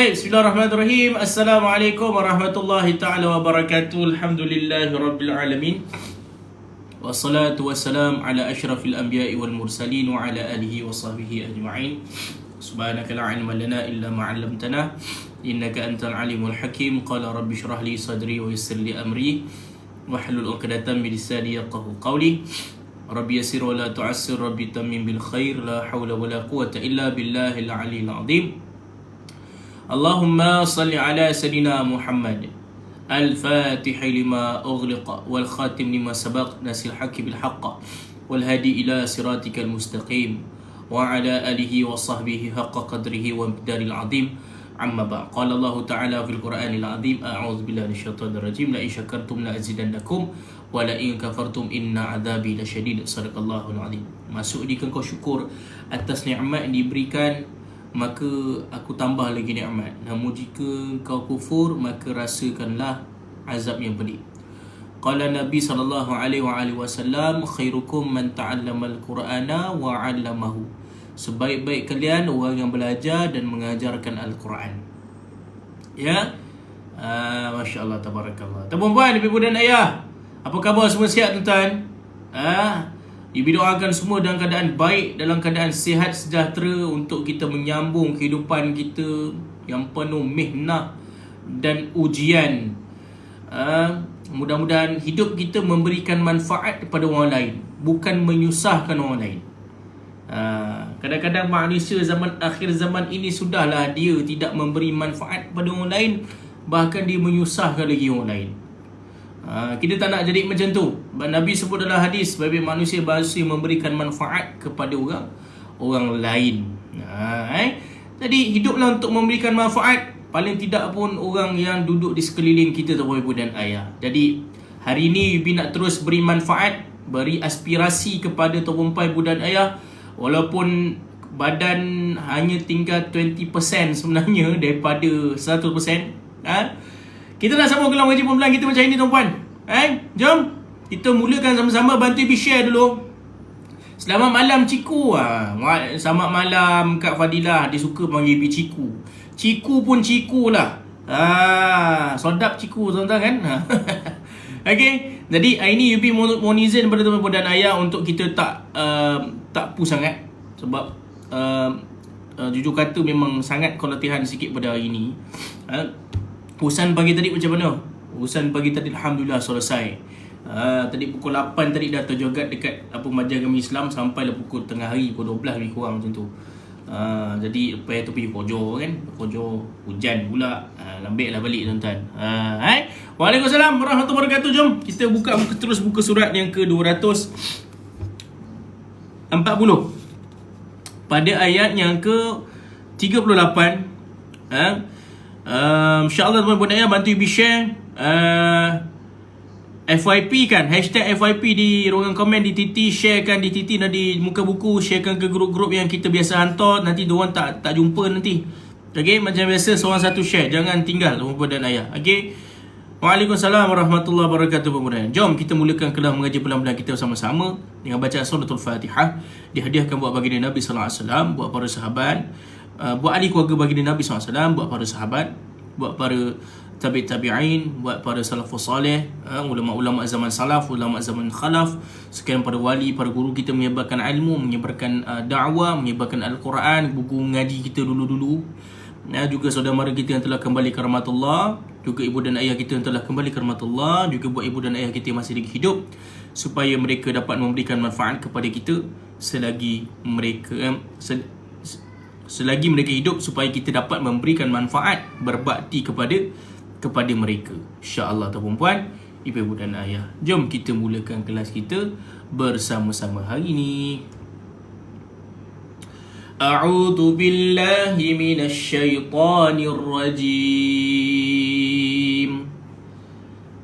Baik, bismillahirrahmanirrahim. Assalamualaikum warahmatullahi ta'ala wabarakatuh. Alhamdulillahirabbil alamin. Wassalatu wassalam ala asyrafil anbiya'i wal mursalin wa ala alihi wa sahbihi ajma'in. Subhanaka la ilma lana illa ma 'allamtana innaka antal alimul hakim. Qala rabbi shrah li sadri wa yassir li amri wahlul 'uqdatam min lisani yafqahu qawli. Rabbi yassir wa la tu'assir, rabbi tammim bil khair, la hawla wa la quwwata illa billahil 'aliyyil 'azim. Allahumma salli ala Sayyidina Muhammad Al-Fatih lima ughliqa wal khatim lima sabaq nasil haqqi bil haqq wal hadi ila siratikal mustaqim wa ala alihi wa sahbihi haqqa qadrihi wa miqdaril azim. Amma ba' qala Allah ta'ala fil Qur'anil azim, a'udzu billahi minasyaitonir rajim, la in syakartum la azidannakum wa la in kafartum inna adzabi lasyadid. Sadaqallahul azim. Maksudnya kau syukur atas nikmat yang diberikan, maka aku tambah lagi nikmat. Namun jika kau kufur, maka rasakanlah azab yang pedih. Qala Nabi sallallahu alaihi wasallam, khairukum man ta'allama al-Qur'ana wa 'allamahu. Sebaik-baik kalian orang yang belajar dan mengajarkan Al-Quran. Ya. Masya-Allah, tabarakallah. Tuan-puan, ibu dan ayah, apa khabar semua, sihat tuan-tuan? Ibu doakan semua dalam keadaan baik, dalam keadaan sihat sejahtera untuk kita menyambung kehidupan kita yang penuh mihnah dan ujian. Mudah-mudahan hidup kita memberikan manfaat kepada orang lain, bukan menyusahkan orang lain. Kadang-kadang manusia zaman akhir zaman ini sudahlah dia tidak memberi manfaat kepada orang lain, bahkan dia menyusahkan lagi orang lain. Kita tak nak jadi macam tu. Nabi sebut dalam hadis, bahawa manusia bahasa memberikan manfaat kepada orang lain. Jadi hiduplah untuk memberikan manfaat, paling tidak pun orang yang duduk di sekeliling kita, tuan ibu dan ayah. Jadi hari ini ibu nak terus beri manfaat, beri aspirasi kepada tuan ibu dan ayah. Walaupun badan hanya tinggal 20% sebenarnya daripada 100%. Kita nak sama kelam mengaji permulaan kita macam ini, tuan-puan. Jom kita mulakan sama-sama. Bantu ibu share dulu. Selamat malam Ciku. Selamat malam Kak Fadilah. Dia suka panggil ibu Ciku. Ciku pun Ciku lah. Sedap Ciku, tuan-tuan kan. Okay. Jadi hari ni Yubi mohon izin pada tuan-tuan dan ayah untuk kita tak push sangat. Sebab jujur kata memang sangat keletihan sikit pada hari ni. Urusan pagi tadi macam mana? Urusan pagi tadi alhamdulillah selesai. Tadi pukul 8 tadi dah terjogat dekat Majlis Agama Islam sampailah pukul tengah hari, pukul 12 lebih kurang macam tu. Jadi lepas tu pergi Kojo kan. Kojo hujan pula. Lambiklah balik tuan-tuan. Waalaikumsalam warahmatullahi wabarakatuh. Jom kita terus buka surat yang ke-240 pada ayat yang ke-38. InsyaAllah tuan-tuan dan ayah bantu ibu share FYP kan, hashtag FYP di ruangan komen di TT, sharekan di TT dan di muka buku, sharekan ke grup-grup yang kita biasa hantar. Nanti diorang tak jumpa nanti. Okay, macam biasa seorang satu share, jangan tinggal tuan-tuan dan ayah. Okay. Waalaikumsalam warahmatullahi wabarakatuh. Jom kita mulakan kelas mengaji pelan-pelan kita bersama-sama dengan bacaan suratul Fatihah. Dihadiahkan buat baginda Nabi sallallahu alaihi wasallam, buat para sahabat, buat ahli keluarga baginda Nabi sallallahu alaihi wasallam, buat para sahabat, buat para tabi'in, buat para salafus salih, ulama-ulama zaman salaf, ulama zaman khalaf, sekian para wali, para guru kita menyebarkan ilmu, menyebarkan dakwah, menyebarkan Al-Quran, buku ngaji kita dulu-dulu. Juga saudara mara kita yang telah kembali ke rahmatullah, juga ibu dan ayah kita yang telah kembali ke rahmatullah, juga buat ibu dan ayah kita yang masih lagi hidup, supaya mereka dapat memberikan manfaat kepada kita selagi mereka hidup, supaya kita dapat memberikan manfaat, berbakti kepada mereka, insya-Allah. Tuan-puan, ibu dan ayah, jom kita mulakan kelas kita bersama-sama hari ini. A'udzu billahi minasyaitonir rajim.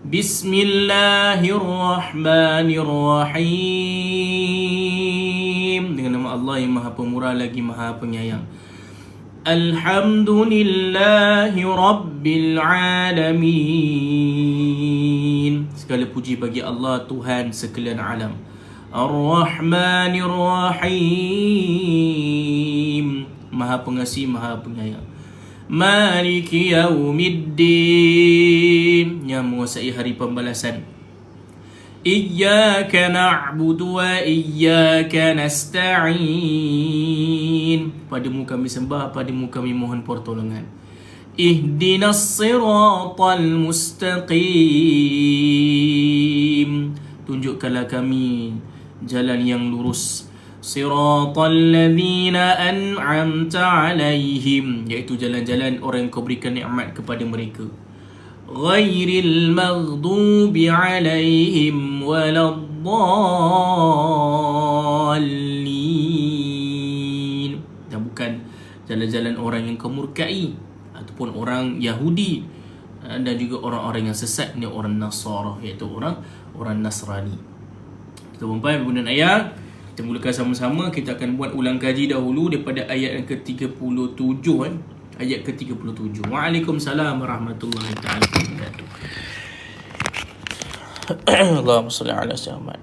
Bismillahirrahmanirrahim. Dengan nama Allah yang Maha Pemurah lagi Maha Penyayang. Alhamdulillahi Rabbil Alamin. Segala puji bagi Allah, Tuhan sekalian alam. Ar-Rahmanir Rahim, Maha Pengasih, Maha Penyayang. Maliki yaumiddin, yang menguasai hari pembalasan. Iyyaka na'budu wa iyyaka nasta'in, padamu kami sembah, padamu kami mohon pertolongan. Ihdinas siratal mustaqim, tunjukkanlah kami jalan yang lurus. Siratal ladzina an'amta alaihim, iaitu jalan-jalan orang yang kau berikan nikmat kepada mereka. Ghairil maghdubi alaihim waladdallin, dan bukan jalan-jalan orang yang kau murkai ataupun orang Yahudi, dan juga orang-orang yang sesat, ni orang Nasara, iaitu orang Nasrani. Tuan-tuan, Bunda dan Ayah, kita mulakan sama-sama. Kita akan buat ulang kaji dahulu daripada ayat yang ke-37 ayat ke-37. Waalaikumsalam warahmatullahi taala wabarakatuh. Allahumma salli ala Muhammad.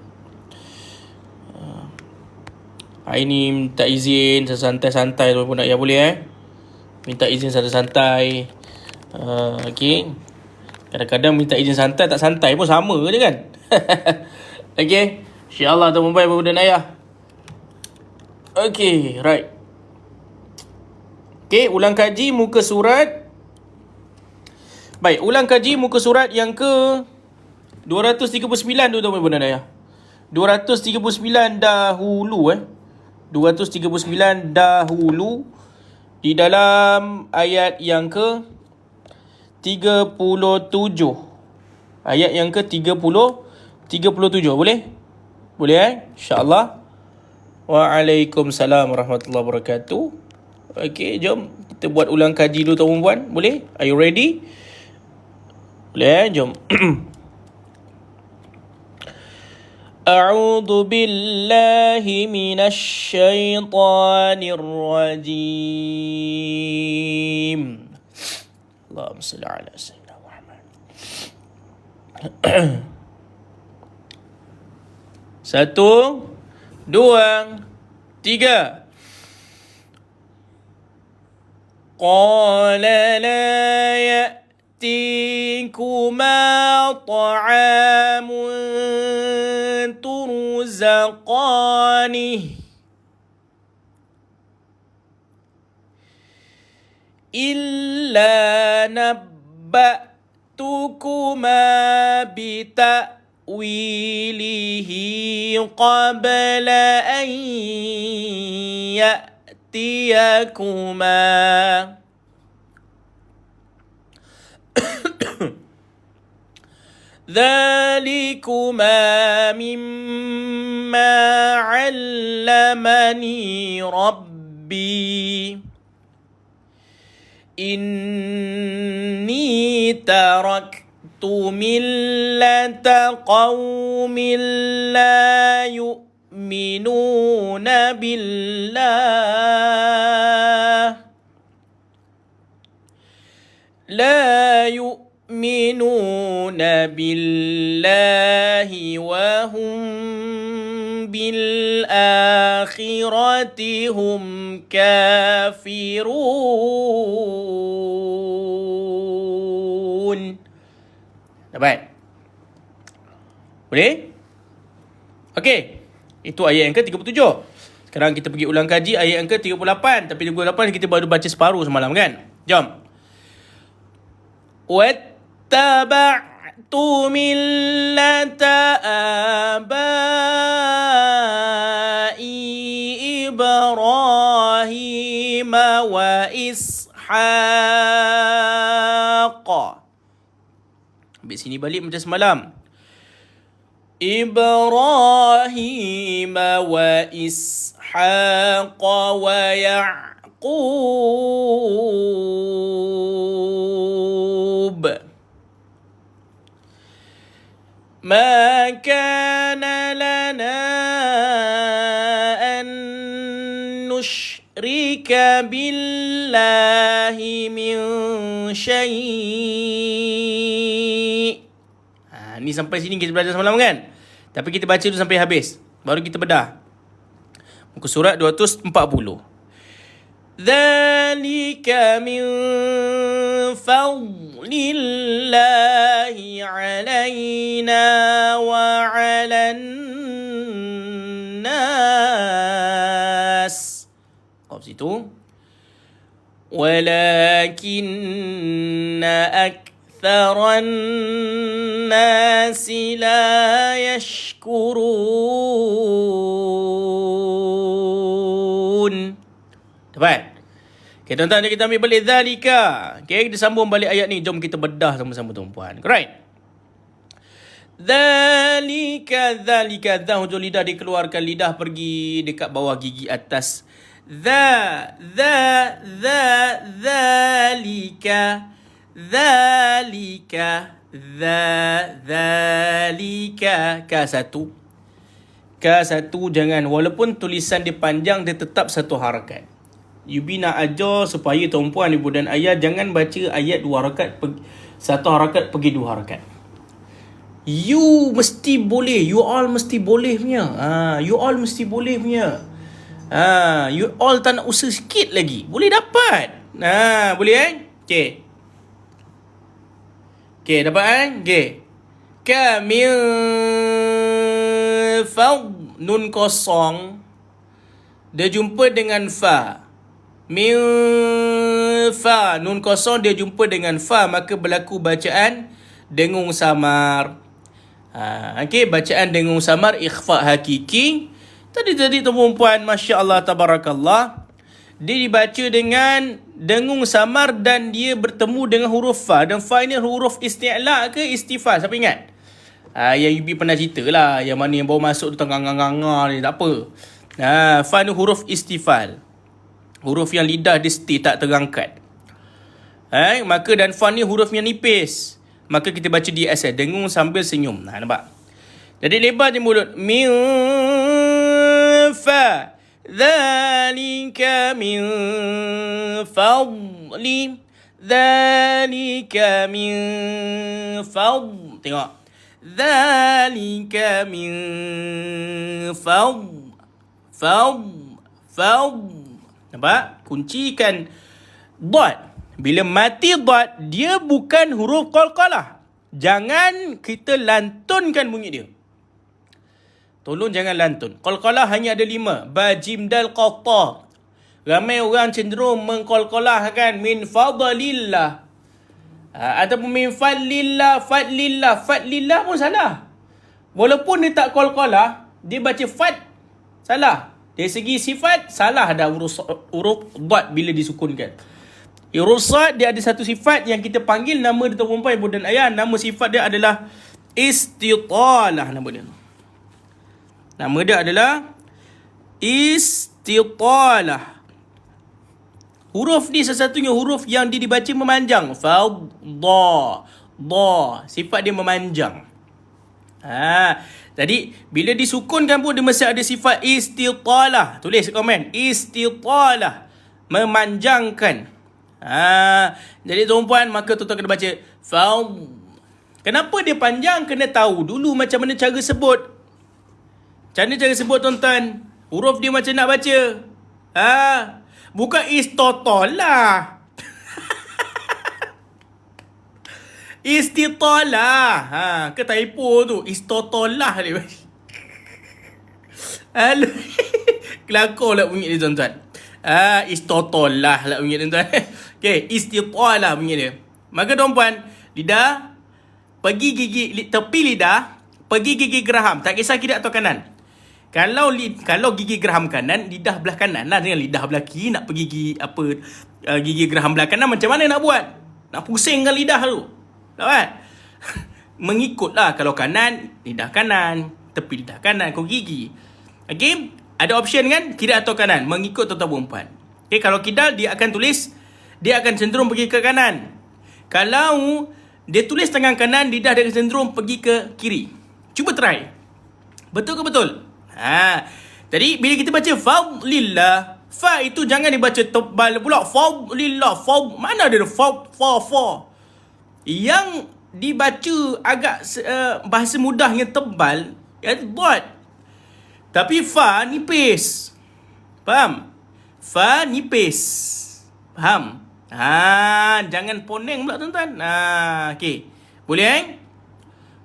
Hari ni minta izin santai-santai tuan-tuan ya, boleh minta izin santai-santai. Okey. Kadang-kadang minta izin santai tak santai pun sama je kan. Okey. InsyaAllah tuan-tuan ibu dan ayah. Okay, right. Okay, ulang kaji muka surat. Baik, ulang kaji muka surat yang ke 239 tu tuan-tuan dan ayah. 239 dahulu 239 dahulu di dalam ayat yang ke 37. Ayat yang ke 37 boleh? Boleh InsyaAllah. Waalaikumsalam warahmatullahi wabarakatuh. Okey, jom kita buat ulang kaji dulu tuan-puan. Boleh? Are you ready? Boleh jom. A'udzu billahi minasy syaithanir rajim. Allahumma shalli ala sayyidina Muhammad. 1 2 3. Qala la ya'tikuma ta'amun turzaqanih illa nabba'tukuma bita'wilihi qabla an ya'tiyakuma. Dhalikuma mimma 'allamani rabbi inni taraktu millata qaumin la yu'minuna billah wa hum bil akhirati hum kafirun. Dapat? Boleh? Okey. Itu ayat yang ke-37. Sekarang kita pergi ulang kaji ayat yang ke-38. Tapi 38 kita baru baca separuh semalam kan? Jom. Wattaba'tu millata abai Ibrahim wa Ishaq. Ambil sini balik macam semalam. Ibrahim wa Ishaq wa Ya'qub. Ma kana lana an nushrika billahi min syai'. Ni sampai sini kita belajar semalam kan? Tapi kita baca dulu sampai habis, baru kita bedah. Muka surat 240. Dzalika min fadlillahi alaina wa 'alan nas. Qaf situ. Walakinna aktharan nasi la yashkurun. Dapat? Okay, tuan-tuan, kita ambil balik dzalika. Okay, kita sambung balik ayat ni. Jom kita bedah sama-sama, tuan-puan. Right? Dzalika, hujung lidah dikeluarkan, lidah pergi dekat bawah gigi atas. Dzalika, K1 jangan, walaupun tulisan dia panjang, dia tetap satu harakat. Yubi nak ajar supaya tuan-puan, ibu dan ayah jangan baca ayat 2 harakat, satu harakat pergi 2 harakat. You mesti boleh, you all mesti boleh punya. You all mesti boleh punya. You all tak nak usaha sikit lagi, boleh dapat. Boleh Okay. Okay, dapat Okay. Kamil fad, nun kosong dia jumpa dengan fa. Min fa, nun kosong dia jumpa dengan fa, maka berlaku bacaan dengung samar. Okay, bacaan dengung samar, ikhfa hakiki. Tadi tuan-puan, Masya Allah, tabarakallah, dia dibaca dengan dengung samar dan dia bertemu dengan huruf fa. Dan fa ini huruf isti'la ke istifal? Siapa ingat? Yang Yubi pernah cerita lah, yang mana yang baru masuk tu tengah-tengah ni, tak apa. Fa ni huruf istifal, huruf yang lidah dia stay, tak terangkat. Maka dan fa ni huruf yang nipis, maka kita baca di asal, dengung sambil senyum. Nampak? Jadi lebar je mulut. Min fa, dzalika min fadli, dzalika min fadli. Tengok. Dzalika min fadli. Nampak? Kuncikan dot. Bila mati dot, dia bukan huruf qalqalah. Jangan kita lantunkan bunyi dia. Tolong jangan lantun. Qalqalah hanya ada 5. Ba, jim, dal, qata. Ramai orang cenderung mengqalqalahkan min fadlillah. Ataupun min fadlillah. Fadlillah pun salah. Walaupun dia tak qalqalah, dia baca fad, salah. Dari segi sifat, salah dah huruf dot bila disukunkan. Huruf sad, dia ada satu sifat yang kita panggil nama dia, tuan-puan, ibu dan ayah. Nama sifat dia adalah istitalah. Nama dia adalah istitalah. Huruf ni sesatunya huruf yang dia dibaca memanjang. Fadda. Sifat dia memanjang. Jadi bila disukunkan pun dia mesti ada sifat istitalah. Tulis komen. Istitalah. Memanjangkan. Jadi tuan-puan, maka tuan-tuan kena baca fad. Kenapa dia panjang? Kena tahu dulu macam mana cara sebut. Macam mana cara sebut, tuan-tuan? Huruf dia macam nak baca. Bukan istitalah. Istitalah. Ke typo tu. Istitalah dia. Kelakor lah bunyi dia, tuan-tuan. Istitalah lah bunyi dia, tuan-tuan. Okay, istitalah bunyi dia. Maka, tuan-puan, lidah, pergi gigi, tepi lidah, pergi gigi geraham. Tak kisah kiri atau kanan. Kalau gigi geraham kanan, lidah belah kanan lah. Dengan lidah belah kiri nak pergi gigi geraham belah kanan, macam mana nak buat? Nak pusingkan lidah tu. Dapat? Mengikutlah. Kalau kanan, lidah kanan. Tepi lidah kanan, kau gigi. Okay? Ada option kan? Kiri atau kanan. Mengikut tuan-tuan perempuan. Okay? Kalau kidal, dia akan tulis, dia akan cenderung pergi ke kanan. Kalau dia tulis tangan kanan, lidah dia akan cenderung pergi ke kiri. Cuba try. Betul ke betul? Jadi bila kita baca fadlillah, fa itu jangan dibaca tebal pula. Fadlillah, mana ada fa. Yang dibaca agak bahasa mudahnya tebal, ya, dot. Tapi fa nipis. Faham? Fa nipis. Faham? Jangan poneng pula tuan-tuan. Okey. Boleh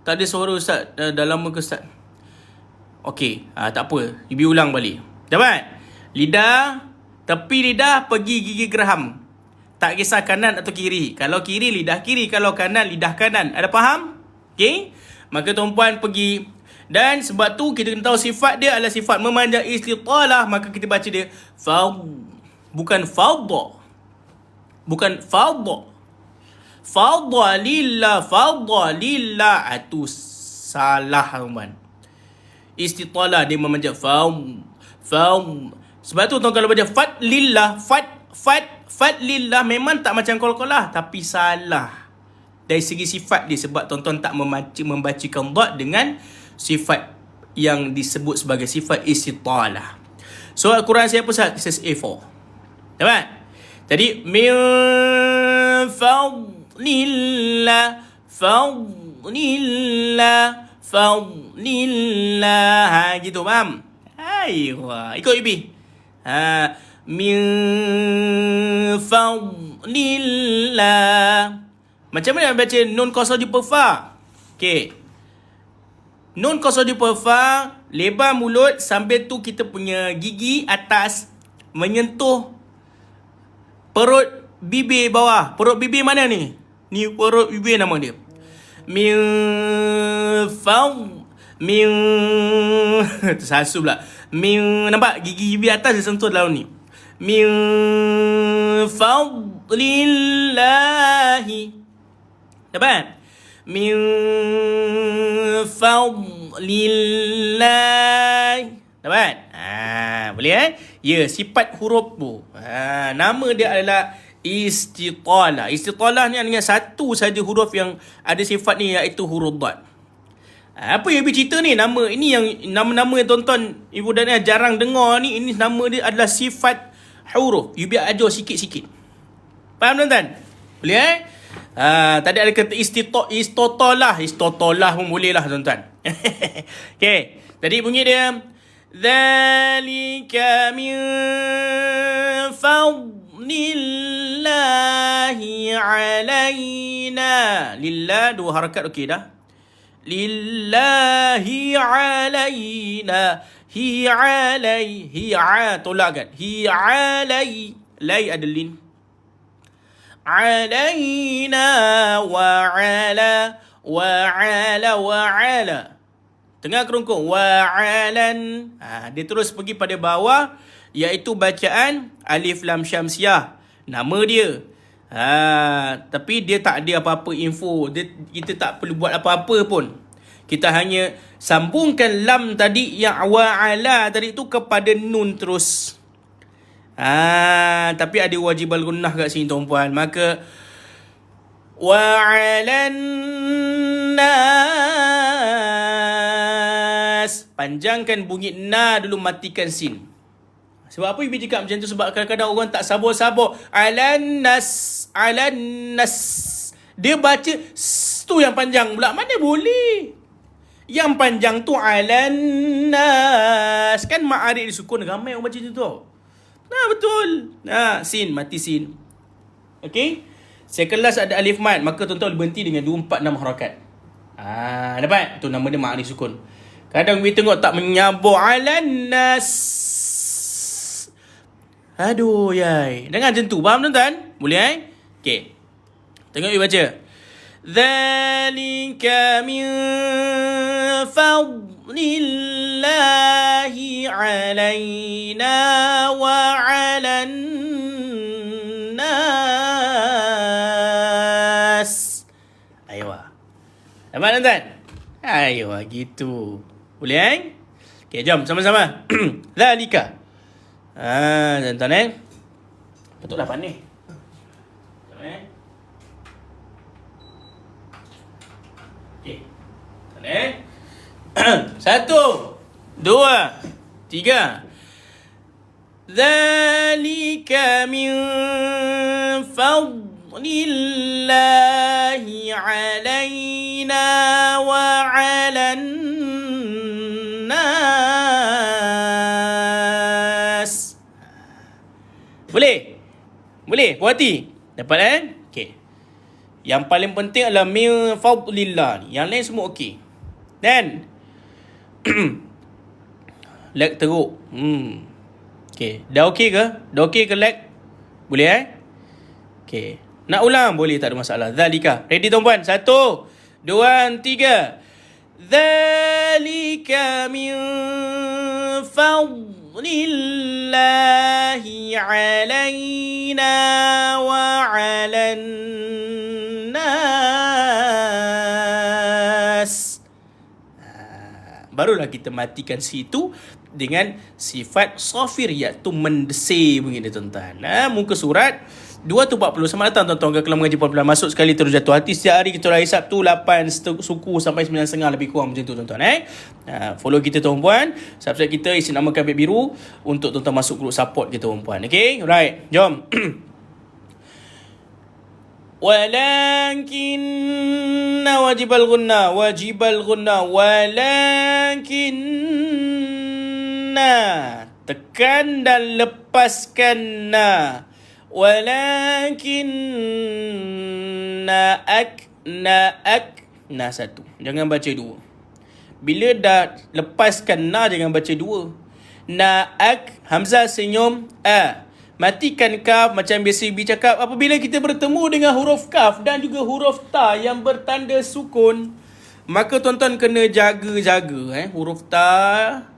Tak ada suara Ustaz. Dah lama ke Ustaz? Okey. Tak apa. Ibu ulang balik. Dapat? Lidah, tepi lidah pergi gigi geraham. Tak kisah kanan atau kiri. Kalau kiri, lidah kiri. Kalau kanan, lidah kanan. Ada faham? Okey? Maka tuan-puan pergi. Dan sebab tu kita kena tahu sifat dia adalah sifat memanjang istitalah. Maka kita baca dia bukan fadha. Bukan fadha. Fadha lillah. Itu salah tuan-puan. Istitalah dia memanjang sebab tu tuan kalau baca fat lillah, fat lillah memang tak macam qalqalah, tapi salah dari segi sifat dia, sebab tuan-tuan tak membacakan dad dengan sifat yang disebut sebagai sifat istitalah. So Al-Quran saya apa Ustaz? This is A4. Dapat? Jadi min fadlillah gitu, faham? Aywa, ikut Ibi. Min fadlillah. Macam mana nak baca nun qasar di fa? Okey. Nun qasar di fa, lebar mulut sambil tu kita punya gigi atas menyentuh perut bibir bawah. Perut bibir mana ni? Ni perut bibir nama dia. Tersasu pula. Nampak gigi bibir atas dia sentuh dalam ni. Min fadlillahi. Dapat? Min fadlillahi. Dapat? Boleh Ya, sifat huruf tu. Nama dia adalah istitalah. Istitalah ni hanya satu saja huruf yang ada sifat ni, iaitu huruf dad. Apa yang Ibu cerita ni? Nama ini yang nama-nama yang tuan-tuan ibu dan ayah jarang dengar ni, ini nama dia adalah sifat huruf. Ibu ajar sikit-sikit. Faham tuan-tuan? Boleh tadi ada kata istitalah. Istitalah pun boleh lah tuan-tuan. Okey. Tadi bunyi dia Dzalika min fadlillahi alaina. Lillah dua harakat okey dah. Lillahi alaina. Hi alai. Hi tolak kan. Hi alai. Lai ada lin. Alaina wa ala wa ala. Tengah kerungkung. Wa'alan. Dia terus pergi pada bawah, iaitu bacaan Alif Lam Syamsiah. Nama dia. Tapi dia tak ada apa-apa info. Kita tak perlu buat apa-apa pun. Kita hanya sambungkan lam tadi, yang wa'ala tadi tu kepada nun terus. Tapi ada wajib al-gunnah kat sini tuan-puan. Maka wa'alan nas. Panjangkan bunyi na dulu, matikan sin. Sebab apa Ibu cakap macam tu? Sebab kadang-kadang orang tak sabar-sabar. Alan nas. Dia baca tu yang panjang pula. Mana boleh? Yang panjang tu alan nas. Kan ma'arif disukun. Ramai orang baca tu. Betul. Sin. Mati sin. Okay. Sekelas ada alif mat, maka tuan-tuan berhenti dengan 2, 4, 6 harakat. Dapat? Tu nama dia ma'arif sukun. Kadang kita tengok tak menyabur alan nas. Aduh yai. Dengar macam tu. Faham tuan-tuan? Boleh Okey. Tengok baca. Dzalika min fadlillahi alaina wa 'alan nas. Aywa. Nampak tuan-tuan? Aywa gitu. Boleh Okey, jom sama-sama. Dzalika. Tuan-tuan Patutlah pandai. Okey. Tuan-tuan 1, 2, 3. Dzalika min fadlillahi alaina wa 'alan nas. Boleh? Boleh? Puas hati? Dapat kan? Okey. Yang paling penting adalah min fadlillah ni. Yang lain semua okey. Dan lag teruk. Okey. Dah okey ke? Dah okey ke lag? Boleh Okey. Nak ulang? Boleh, tak ada masalah. Zalika. Ready tuan-puan? 1, 2, 3. Zalika min fadlillahi alaina wa alan nas. Barulah kita matikan situ dengan sifat safir, iaitu mendesir bunyi dia tuan-tuan. Muka surat 240. Selamat datang tuan-tuan ke kelas mengaji pelan-pelan. Masuk sekali terus jatuh hati. Setiap hari kita hari Sabtu 8 suku sampai 9.30 lebih kurang macam tu tuan-tuan. Follow kita tuan-puan, subscribe kita, isi nama kabel biru untuk tuan-tuan masuk grup support kita tuan-puan. Okay, right, jom. Walakinna wajibal gunna walakinna, tekan dan lepaskan na. Walakinna na satu, jangan baca dua. Bila dah lepaskan na, jangan baca dua. Hamzah senyum matikan kaf macam biasa Ibi cakap. Apabila kita bertemu dengan huruf kaf dan juga huruf ta yang bertanda sukun, maka tuan-tuan kena jaga-jaga huruf ta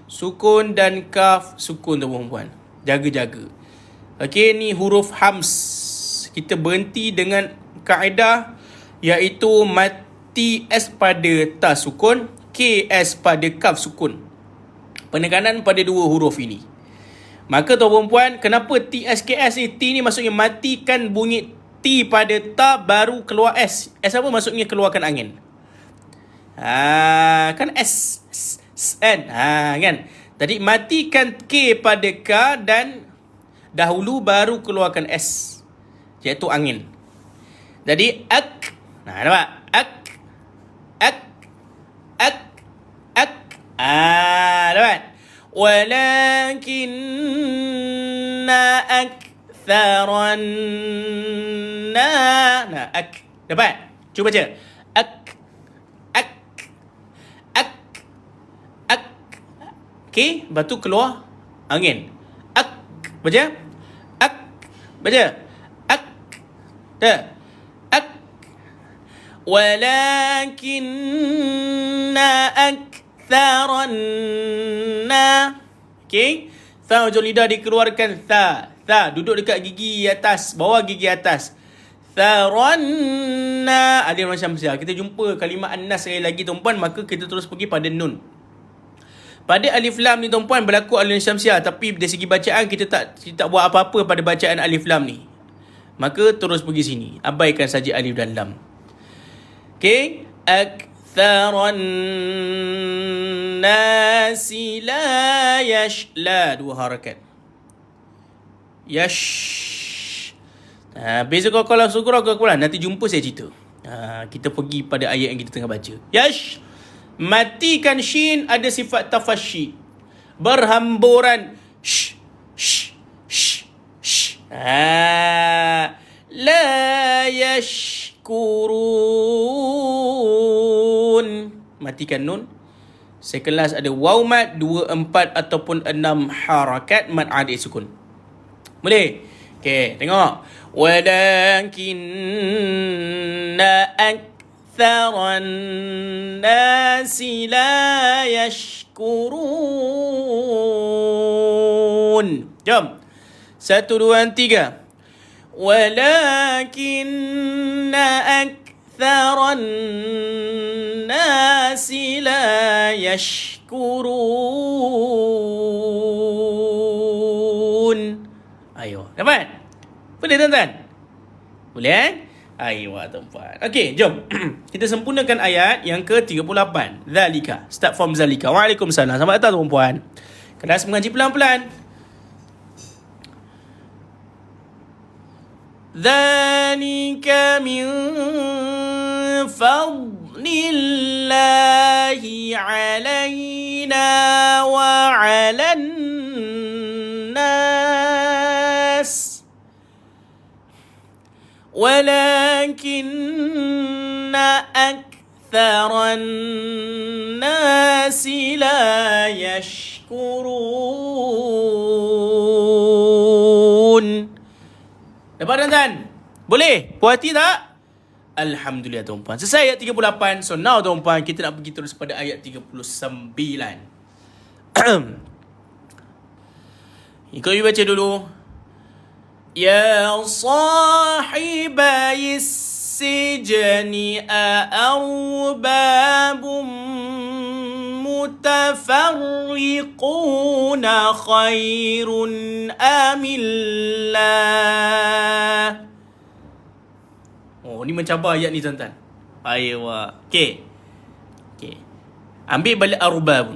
sukun dan kaf sukun tuan-puan. Jaga-jaga. Okey, ni huruf hams. Kita berhenti dengan kaedah iaitu mati S pada ta sukun, KS pada kaf sukun. Penekanan pada dua huruf ini. Maka tuan puan, kenapa TSKS ni? T ni maksudnya matikan bunyi T pada ta baru keluar S. S apa maksudnya? Keluarkan angin. Kan S N. Kan? Tadi matikan K pada K dan dahulu baru keluarkan S, iaitu angin. Jadi ak. Nampak? Ak. Dapat? Walakinna aktharan ak. Dapat? Cuba baca. Ak. Okay, lepas tu keluar angin. Ak. Baca. Ak. Baca. Ak. Ak. Walakinna aktharan okay. Tha hujung lidah dikeluarkan. Tha duduk dekat gigi atas, bawah gigi atas. Tharanna alif lam syamsiah. Kita jumpa kalimah an-nas sekali lagi tuan-puan, maka kita terus pergi pada nun. Pada alif lam ni tuan-puan berlaku alif lam syamsiah, tapi dari segi bacaan kita tak buat apa-apa pada bacaan alif lam ni. Maka terus pergi sini, abaikan saja alif dan lam. Okey, aktharan nasi la yashla, dua harakat. Yash. Beza kalau surah Al-Quran nanti jumpa saya cerita. Kita pergi pada ayat yang kita tengah baca. Yash. Matikan shin ada sifat tafashi, berhamburan. La yashkurun. Matikan nun. Sekelas ada waw mat 2, 4 ataupun 6 harakat mat adik sukun. Boleh? Okey, tengok. Walakinna aktharan nasi la yashkurun. Jom. 1, 2, 3. Walakinna aktharan nasi la yashkurun. Ayo, dapat? Boleh tuan-tuan? Boleh Ayuh tuan-puan. Okey, jom. Kita sempurnakan ayat yang ke-38. Zalika. Start from Zalika. Waalaikumsalam. Selamat datang tuan-puan. Kelas mengaji pelan-pelan. Zalika min fadlillahi alaina wa alan nas. ولكن أكثر الناس لا يشكرون. Dapat tuan-tuan? Boleh? Puas hati tak? Alhamdulillah tuan-puan. Selesai ayat 38. So now tuan-puan, kita nak pergi terus pada ayat 39. Ikut you baca dulu. Ya sahibai sijni a'arbabum mutafarriquna khairun amillah. Oh, ni mencabar ayat ni tuan-tuan. Aywa. Okey. Ambil balik arbab.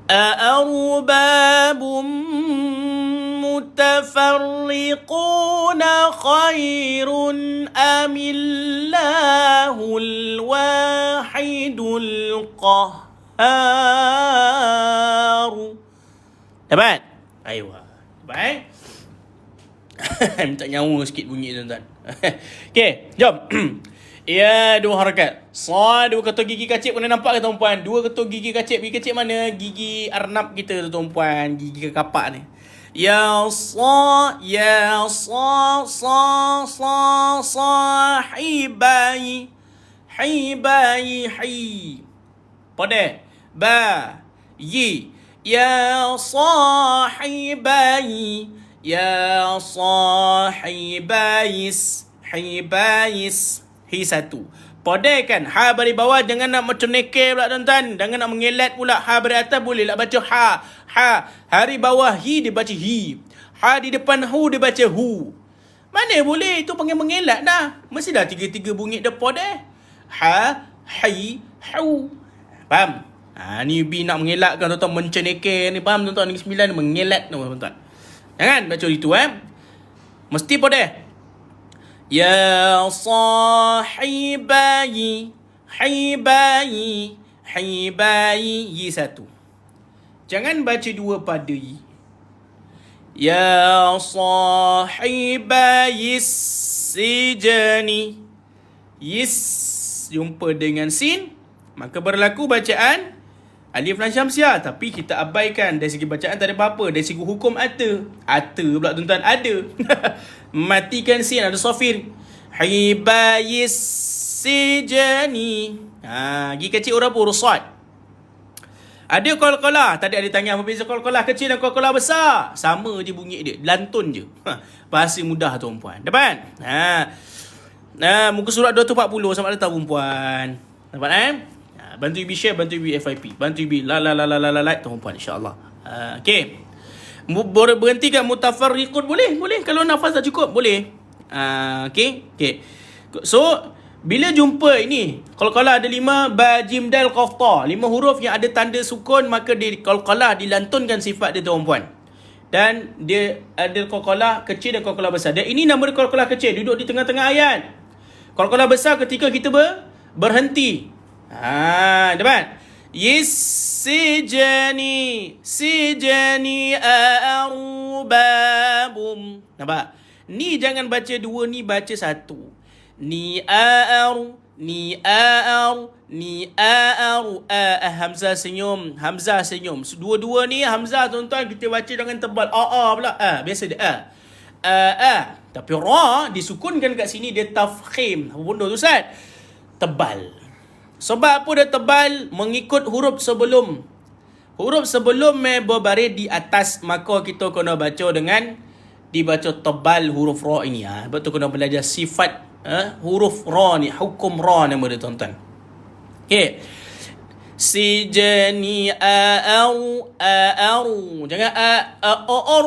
Arbabum mutafarriquna khairun amillahul wahidul qahhar. Dapat? Aywa. Baik. Minta nyawa sikit bunyi tuan-tuan. Okey, jom. Ya, dua harakat. Dua ketul gigi kacip kena nampak ke tuan-puan? Dua ketul gigi kacip. Gigi kacip mana? Gigi arnab kita tu tuan-puan. Gigi kapak ni. Ya sahibai. Hi. Pada. Ba. Yi. Ya sahibai. Ya sahibais. Hibais. Hi satu. Podai kan. Ha bari bawah jangan nak macam neke pula tuan-tuan. Jangan nak mengelat pula. Ha bari atas boleh lah baca ha. Hari bawah hi dia baca hi. Ha di depan hu dia baca hu. Mana boleh. Itu panggil mengelat dah. Mesti dah tiga-tiga bunyi depan deh. Ha. Hi. Hu. Faham? Ni bi nak mengelakkan tuan-tuan. Menceneke ni. Faham tuan-tuan? Negeri Sembilan mengelat tuan-tuan. Jangan baca itu mesti pada. Ya sahibai. Hibai. Yi satu. Jangan baca dua pada yi. Ya sahibai sijni. Yis jumpa dengan sin, maka berlaku bacaan Alif Lam Syamsiah. Tapi kita abaikan. Dari segi bacaan tak ada apa-apa. Dari segi hukum ada pula tuan-tuan. Ada. Matikan sin. Ada sofir. Hibayis sijani. Gigi kecil huruf apa? Huruf sad. Ada qalqalah. Tadi ada tanya apa beza qalqalah kecil dan qalqalah besar. Sama je bunyi dia. Lantun je. Bahasa mudah tuan-puan. Dapat? Muka surat 240. Sama ada tahu perempuan. Dapat bantu Ibi share, bantu Ibi FIP, bantu Ibi like tuan-puan insya-Allah. Okey. Berhenti kat mutafarriqun boleh kalau nafas tak cukup boleh. Okey. So bila jumpa ini qalqalah ada 5 ba jim dal qaf ta, 5 huruf yang ada tanda sukun, maka di qalqalah dilantunkan sifat dia tuan-puan. Dan dia ada qalqalah kecil dan qalqalah besar. Dan ini nama dia qalqalah kecil, duduk di tengah-tengah ayat. Qalqalah besar ketika kita berhenti. Dapat? Sijani arbabum. Nampak? Ni jangan baca dua, ni baca satu. Ni Hamzah senyum. Dua-dua ni Hamzah tuan-tuan kita baca dengan tebal. Pula. Biasa dia. Tapi ra disukunkan kat sini dia tafkhim. Apa benda tu Ustaz? Tebal. Sebab apa dia tebal? Mengikut huruf sebelum. Huruf sebelum berbaris di atas, maka kita kena baca dengan dibaca tebal huruf ra ini. Sebab tu kena belajar sifat huruf ra ni, hukum ra nama dia tuan-tuan. Okey. Sijani jangan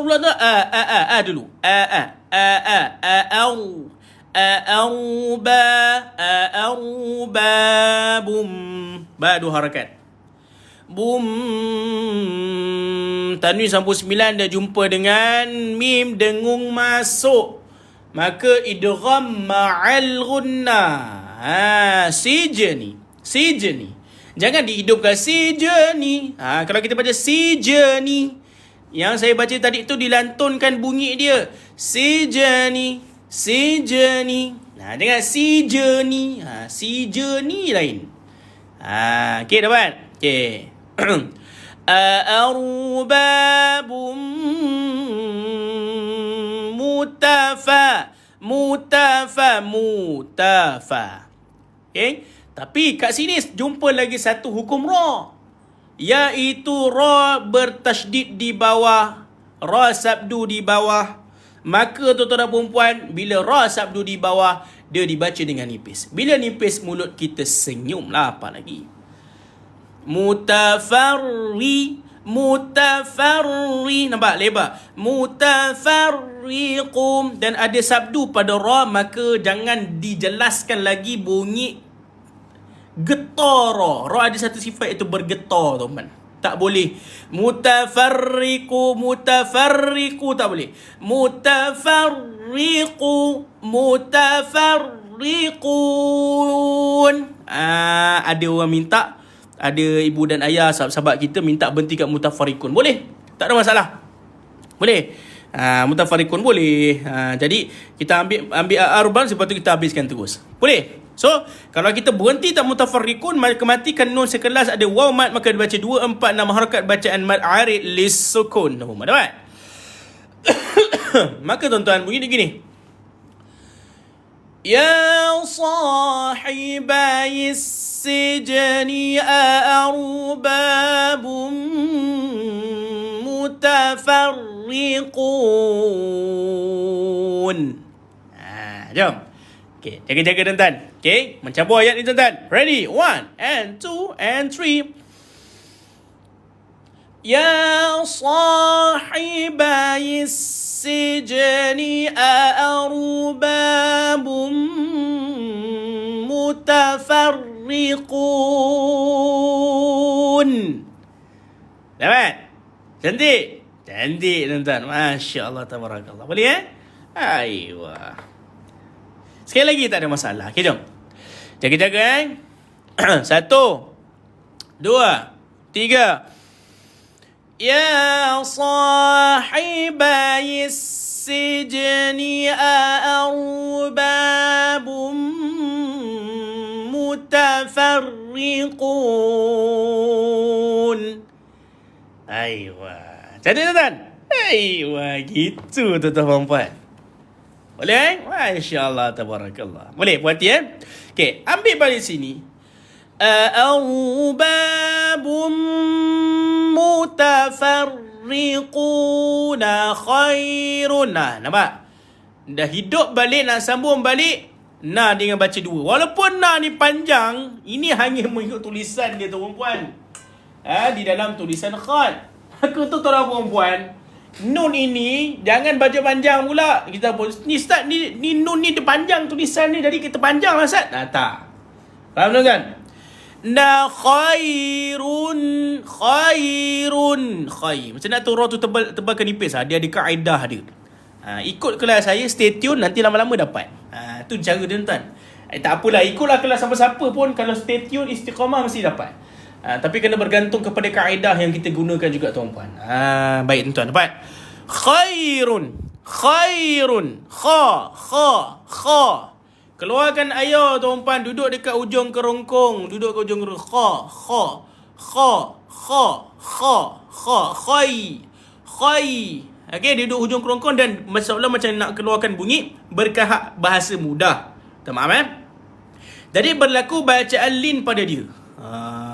pula tu dulu. Arbabum. Ba dua harakat. Bum. Tanwin sampai 9 dah jumpa dengan mim dengung masuk. Maka idgham ma'al ghunnah. Sijni. Jangan dihidupkan sijni. Kalau kita baca sijni, yang saya baca tadi tu dilantunkan bunyi dia. Sijni. sijni. Jangan sijni. Sijni lain. Okey, dapat? Okey. Arbabum mutafa. Okay? Tapi kat sini jumpa lagi satu hukum ra, iaitu ra bertasydid di bawah, ra sabdu di bawah. Maka tuan-tuan dan perempuan, bila ra sabdu di bawah, dia dibaca dengan nipis. Bila nipis, mulut kita senyum lah, apa lagi? Mutafarri, nampak lebar. Mutafarriqum, dan ada sabdu pada ra, maka jangan dijelaskan lagi bunyi getar ra. Ra ada satu sifat iaitu bergetar, teman. Tak boleh. Mutafarriqu tak boleh. Mutafarriqun. Ada orang minta, ada ibu dan ayah sahabat kita minta berhenti kat mutafarriqun. Boleh? Tak ada masalah. Boleh. Mutafarriqun boleh. Jadi kita ambil arban, lepas tu kita habiskan terus. Boleh? So, kalau kita berhenti tak mutafarriqun, maka matikan nun sekelas ada waw mat, maka dibaca 2, 4, 6 harakat bacaan mad arid lis sukun. Dapat? Maka tuan-tuan bunyi begini. Ya sahibai sijni arbabum mutafarriqun. Jom. Okay, jaga-jaga tuan-tuan. Okay, mencabar ayat ni tuan-tuan. Ready? 1 and 2 and 3. Ya sahibai sijni arbabum mutafarriqun. Dapat? Cantik? Cantik tuan-tuan. Masya Allah, tabarakallah. Boleh Aiwah. Sekali lagi tak ada masalah. Okay, jom. Jaga-jaga 1, 2, 3. Ya sahibai sijni arbabum mutafarriqun. Aiwah. Cantik tuan-tuan? Aiwah, gitu tuan-tuan perempuan. Boleh? Masya Allah, tabarakallah. Boleh, buat Okay, ambil balik sini. Arbabum mutafarriquna khairun. Nampak? Dah hidup balik, nak sambung balik. Dengan baca 2. Walaupun ni panjang, ini hanya mengikut tulisan dia, tuan-puan. Di dalam tulisan khat. Maka tuan-tuan perempuan, nun ini jangan baca panjang pula. Kita pun ni Ustaz, ni nun ni dia panjang tulisan ni, jadi kita panjang lah Ustaz. Tak. Faham kan? Khairun. Macam nak tu ra tu tebalkan nipis. Dia ada kaedah dia. Ikut kelas saya, stay tune, nanti lama-lama dapat. Tu cara dia tuan. Tak apalah, ikutlah kelas siapa-siapa pun, kalau stay tune istiqamah mesti dapat. Tapi kena bergantung kepada kaedah yang kita gunakan juga, tuan-puan. Baik tuan-tuan, dapat? Khairun. Kha. Keluarkan ayah, tuan-puan, duduk dekat ujung kerongkong. Kha. Khai. Okey, duduk ujung kerongkong dan masalah macam nak keluarkan bunyi berkahak bahasa mudah. Tamam Jadi berlaku bacaan lin pada dia.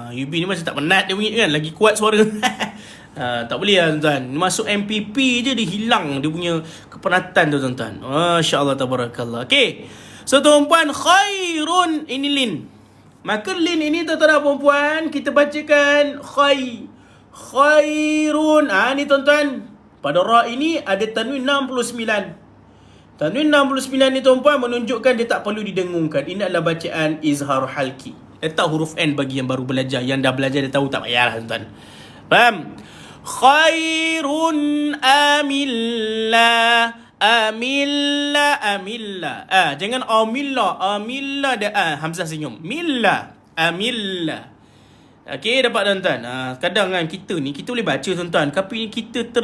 Yubi ni macam tak penat dia bunyi kan, lagi kuat suara. Tak boleh lah tuan-tuan. Masuk MPP je dia hilang dia punya kepenatan tu tuan-tuan. Masya-Allah, tabarakallah. Okey. So tuan-puan, khairun ini lin. Maka lin ini tuan-tuan dan puan-puan kita bacakan khairun. Ni tuan-tuan, pada ra ini ada tanwin 69. Tanwin 69 ni tuan-puan menunjukkan dia tak perlu didengungkan. Ini adalah bacaan izhar halki. Letak huruf N bagi yang baru belajar. Yang dah belajar dia tahu, tak payahlah tuan-tuan. Faham? Khairun amillah. Jangan amillah ada hamzah senyum. Amillah. Okey, dapat tuan-tuan. Kadang kan kita boleh baca tuan-tuan, tapi kita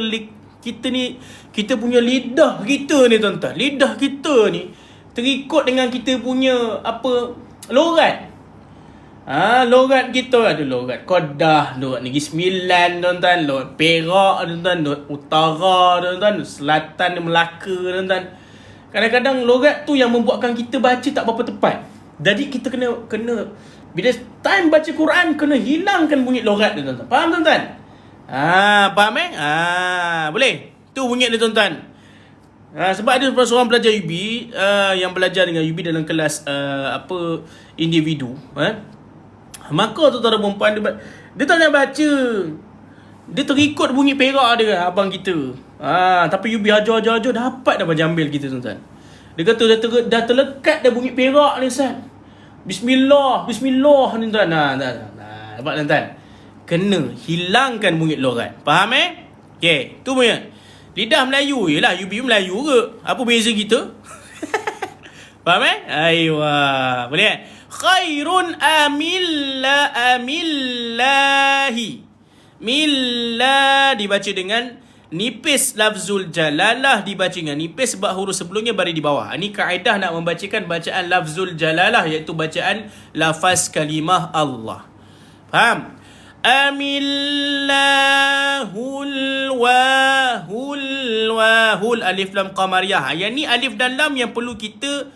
kita punya lidah kita ni tuan-tuan. Lidah kita ni terikut dengan kita punya logat. Logat kita ada logat Kedah, logat Negeri Sembilan tuan-tuan, logat Perak tuan-tuan, logat Utara tuan-tuan, Selatan Melaka tuan-tuan. Kadang-kadang logat tu yang membuatkan kita baca tak berapa tepat. Jadi kita kena bila time baca Quran kena hilangkan bunyi logat tu tuan-tuan. Faham tuan-tuan? Faham boleh? Tu bunyi dia tuan-tuan. Sebab ada seorang pelajar UB yang belajar dengan UB dalam kelas individu, maka tuan-tuan dan perempuan dia tak nak baca. Dia terikut bunyi Perak dia abang kita. Tapi UB ajar dapat dah jambil kita tuan-tuan. Dia kata dah terlekat dah bunyi Perak ni Ustaz. Bismillah ni tuan. Nampak tuan-tuan? Kena hilangkan bunyi logat. Faham Okey, tu bunyi. Lidah Melayu je lah. UB Melayu ke? Apa beza kita? Faham Aywa. Boleh Khairun amillahi. Milla dibaca dengan nipis, lafzul jalalah dibaca dengan nipis sebab huruf sebelumnya baris di bawah. Ini kaedah nak membacakan bacaan lafzul jalalah, iaitu bacaan lafaz kalimah Allah. Faham? Amillahul wahul alif lam qamariyah. Yang ni alif dan lam yang perlu kita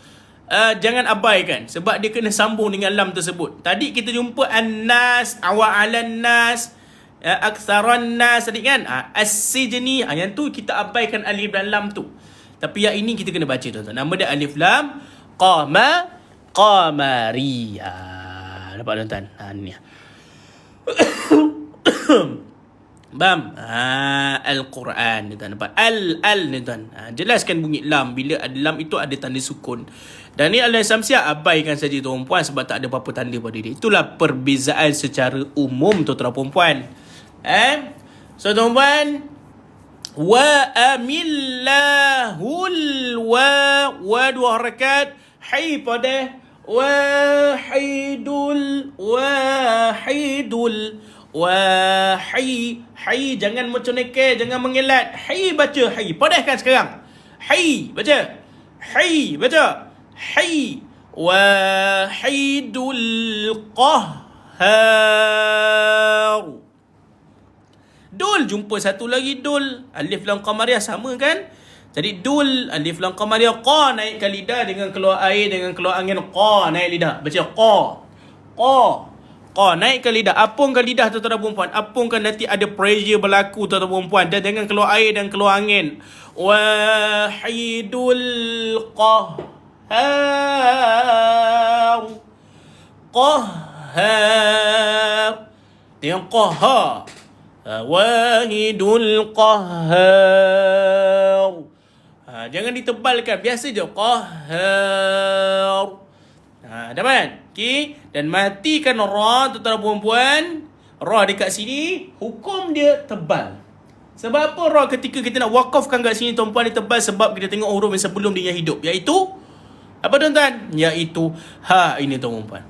jangan abaikan sebab dia kena sambung dengan lam tersebut. Tadi kita jumpa an-nas, awa'alan nas, aktsaran nas tadi kan. As-sijni, yang tu kita abaikan alif dan lam tu. Tapi yang ini kita kena baca tuan-tuan. Nama dia alif lam qamariyah. Nampak tuan-tuan? Ni. Bam. Al-Quran ni tuan. Nampak al ni tuan. Jelaskan bunyi lam. Bila ada lam itu ada tanda sukun. Dan ni Al Samsiah abaikan saja tuan-puan sebab tak ada apa-apa tanda pada dia. Itulah perbezaan secara umum tuan-tuan puan. So tuan-puan, wa amillahul wa dua harakat, hai pada wahidul hai jangan macam neke, jangan mengelat. Hai baca hai, padahkan sekarang. Hai baca hai wahidul qahhar. Dul jumpa satu lagi dul, alif lam qamariyah sama kan? Jadi dul alif lam qamariyah, qa naikkan lidah dengan keluar air dengan keluar angin, qa naik lidah. Baca qa naikkan lidah, apungkan lidah tuan-tuan dan puan-puan. Apungkan, nanti ada pressure berlaku tuan-tuan dan puan-puan. Dan jangan keluar air dan keluar angin. Wahidul qahhar. Dengan qahhar. Wahidul qahhar. Jangan ditebalkan, biasa je qahhar. Dapat? Okey, dan matikan ra tuan-tuan perempuan. Ra dekat sini hukum dia tebal. Sebab apa ra ketika kita nak wakafkan kat sini tuan-puan dia tebal? Sebab kita tengok huruf yang sebelum dia yang hidup, iaitu apa tuan-tuan? Iaitu ha ini tuan-puan.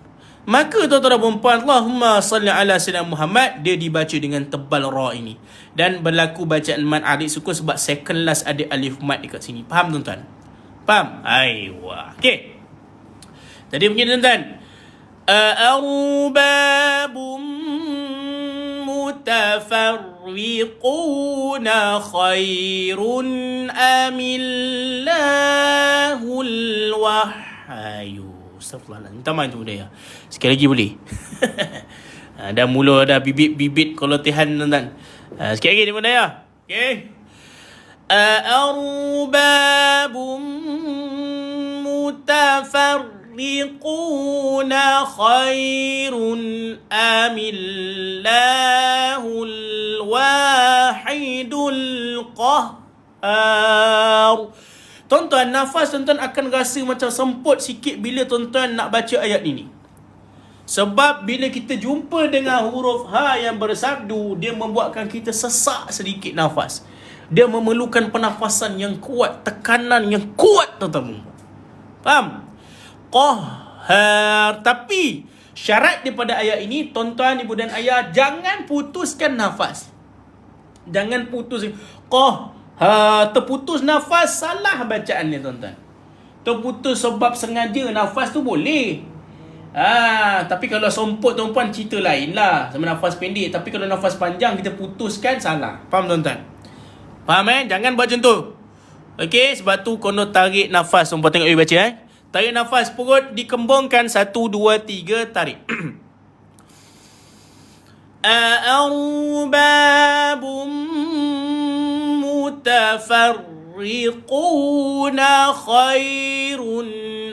Maka tuan-tuan dan puan-puan, Allahumma salli ala sayyidina Muhammad, dia dibaca dengan tebal ra ini. Dan berlaku bacaan mad alif sukun sebab second last ada alif mad dekat sini. Faham tuan-tuan? Faham? Aywa. Okey. Tadi begini tuan-tuan. Arbabum mutafarriquna khairun amillahul wahyu. Astagfirullahaladzim. Minta maaf tu budaya. Sekali lagi boleh? Dah mula dah bibit-bibit keletihan tuan-tuan. Sikit lagi ni budaya. Okay. Arbabum mutafarriquna khairun amillahul wahidul qahhar. Tuan-tuan, nafas tuan-tuan akan rasa macam semput sikit bila tuan-tuan nak baca ayat ini. Sebab bila kita jumpa dengan huruf ha yang bersabdu, dia membuatkan kita sesak sedikit nafas. Dia memerlukan pernafasan yang kuat, tekanan yang kuat tuan-tuan. Faham? Qahhar. Tapi syarat daripada ayat ini, tuan-tuan, ibu dan ayah, jangan putuskan nafas. Jangan putus. Terputus nafas, salah bacaan ni tuan-tuan. Terputus sebab sengaja nafas tu boleh. Tapi kalau sompot tuan-tuan, cerita lain lah, sama nafas pendek. Tapi kalau nafas panjang kita putuskan, salah. Faham tuan-tuan? Faham Jangan buat macam tu. Okey, sebab tu kono tarik nafas. Tuan-tuan tengok baca Tarik nafas, perut dikembangkan. 1, 2, 3, tarik. Arbabum mutafarriquna khairun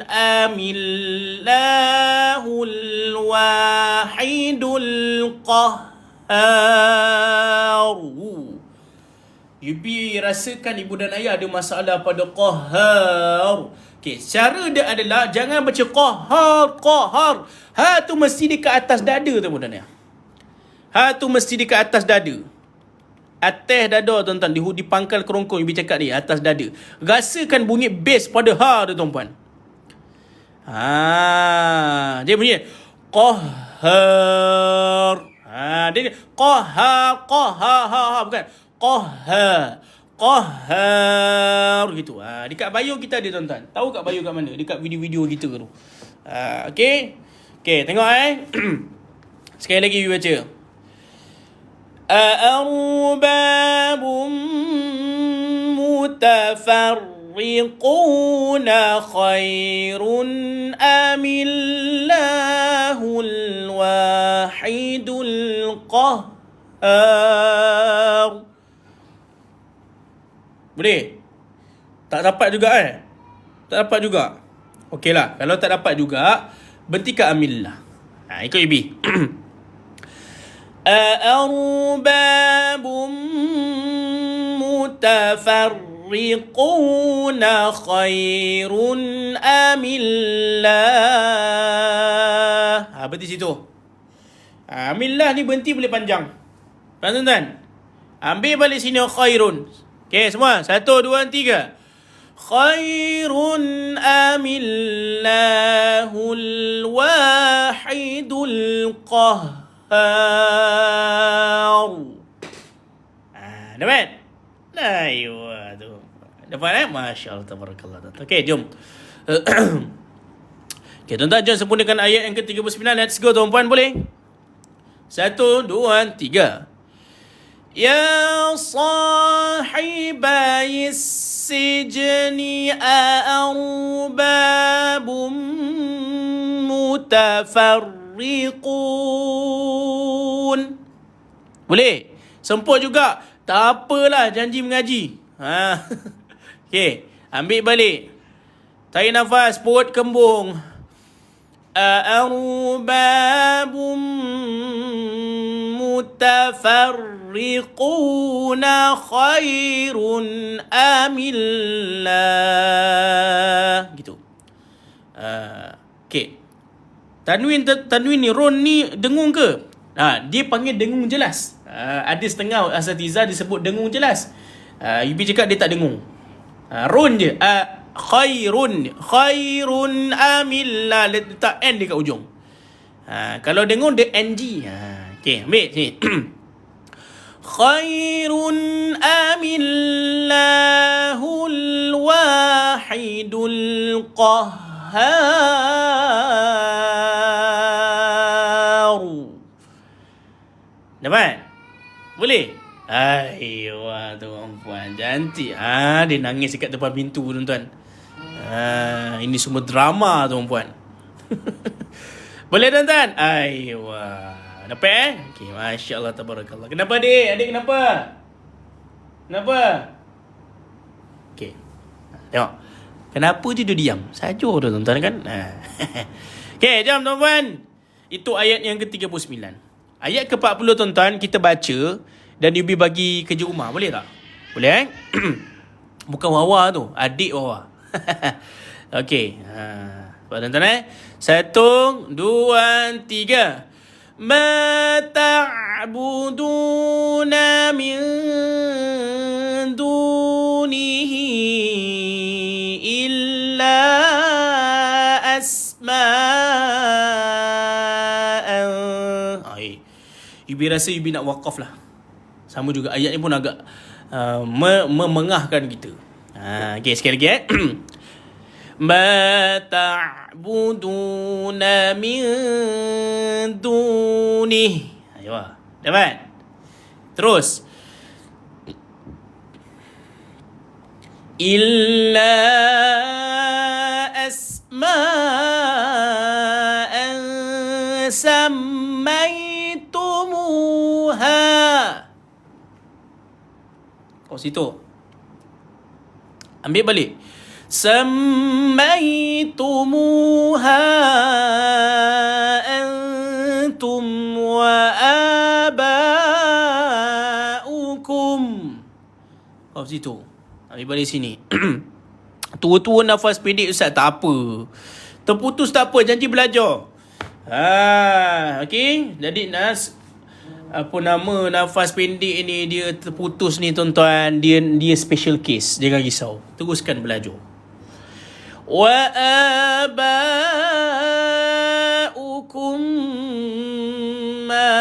amillahul wahidul qahhar. Yubi rasakan ibu dan ayah ada masalah pada qahhar. Okey, cara dia adalah jangan baca qahhar. Ha tu mesti dekat atas dada tuan-tuan ya. Ha tu mesti dekat atas dada. Atas dada tuan-tuan, di pangkal kerongkong Yubi cakap ni, atas dada. Rasakan bunyi bass pada ha tu tuan-tuan. Dia bunyi qahhar. Dia qahhar bukan qahhar gitu. Dekat bio kita ada tuan-tuan. Tahu kat bio kat mana? Dekat video-video kita tu. Okey, tengok sekali lagi you baca. Arbabum mutafarriquna khairun amillahul wahidul qahhar. Boleh? Tak dapat juga Tak dapat juga. Okeylah, kalau tak dapat juga, berhentikan amillah. Ikut Ibi. Arbabum mutafarriquna khairun amillah. Berhenti situ. Amillah ni berhenti boleh panjang. Faham tuan-tuan? Ambil balik sini khairun. Okey, semua. 1, 2, 3. Khairun amillahul wahidul qahhar. Dapat? Ayuh tu. Dapat Masya Allah, tabarakallah. Okey, jom. Okey, tuan-tuan, jom sempurnakan ayat yang ke-39. Let's go, tuan-puan, boleh? 1, 2, 3. يا صاحبي السجن أأرباب متفرقون. Boleh? Sempur juga. Tak apalah janji mengaji. Okey, ambil balik. Tarik nafas, perut kembung. Arbabum mutafarriquna khairun amillah. Gitu. Okey. Tanwin ni, ron ni dengung ke? Dia panggil dengung jelas. Ada setengah asatiza disebut dengung jelas. Yubi cakap dia tak dengung. Ron je. Khairun amillah, letak N dekat ujung. Kalau dengung dia NG. Okey, ambil sini. Khairun amillahul wahidul qahhar. Dapat? Boleh? Ayuh, tuan-puan cantik. Dia nangis dekat depan pintu, tuan-tuan. Ini semua drama, tuan-puan. Boleh, tuan-tuan? Ayuh. Dapat Okey, Masya Allah, tabarakallah. Kenapa adik? Adik kenapa? Okey. Tengok. Kenapa dia diam? Saja tu, tuan-tuan kan? Okey, jom, tuan-puan. Itu ayat yang ke-39. Ayat ke-40, tuan-tuan, kita baca dan Yubi bagi kerja rumah. Boleh tak? Boleh, Bukan Wawa tu, adik Wawa. Okey. Tuan-tuan, 1, 2, 3. Ma ta'buduna min dunihi illa asma'an. Yubi rasa Yubi nak wakaf lah. Sama juga ayat ni pun agak memengahkan kita. Okay, sekali lagi ma ta'buduna min dunih. Ayo, dapat. Terus. Illa asma'an sammaitumuha. Oh, situ. Ambil balik. Sammaitumuha antum wa aba'ukum. Oh, situ. Ambil balik sini. Tua-tua nafas pendek ustaz, tak apa. Terputus tak apa, janji belajar. Okey. Jadi nafas pendek ni dia terputus ni tuan-tuan, dia special case, jangan risau. Teruskan belajar. Wa aba'ukum ma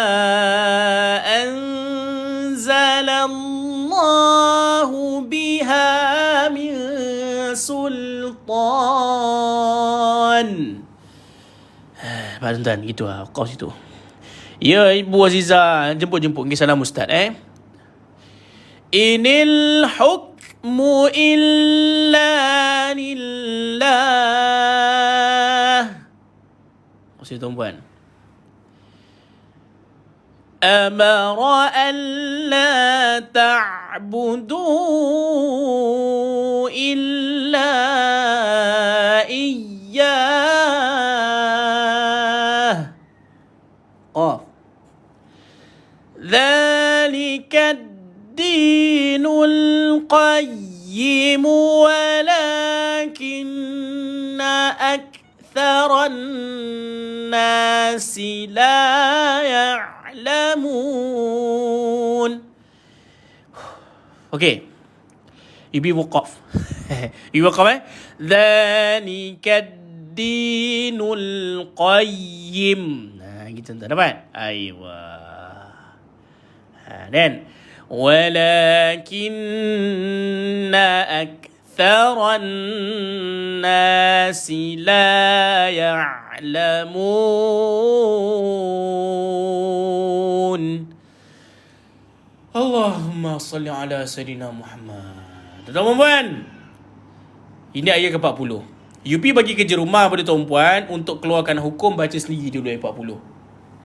anzalallahu biha min sultan. Pak tuan, gitu lah. Kau situ. Ya, Ibu Azizah, jemput-jemput pergi salam ustaz Inil hukmu illa lillah. Oh, situ tuan. Amara an la ta'budu illa iyyah. Qaf. Dhalika ad-dinul qayyim walakinna aktharan nasi la ya'lamun. Okey. Ibu waqaf. Ibu waqaf Dhalika ad-dinul qayyim. Gitu tak dapat? Aywa. Dan walakinna aktharan nasi la ya'lamun. Allahumma salli ala Sayyidina Muhammad. Tuan-tuan, ini ayat ke-40. UP bagi kerja rumah pada tuan-puan untuk keluarkan hukum, baca sendiri dulu ayat 40.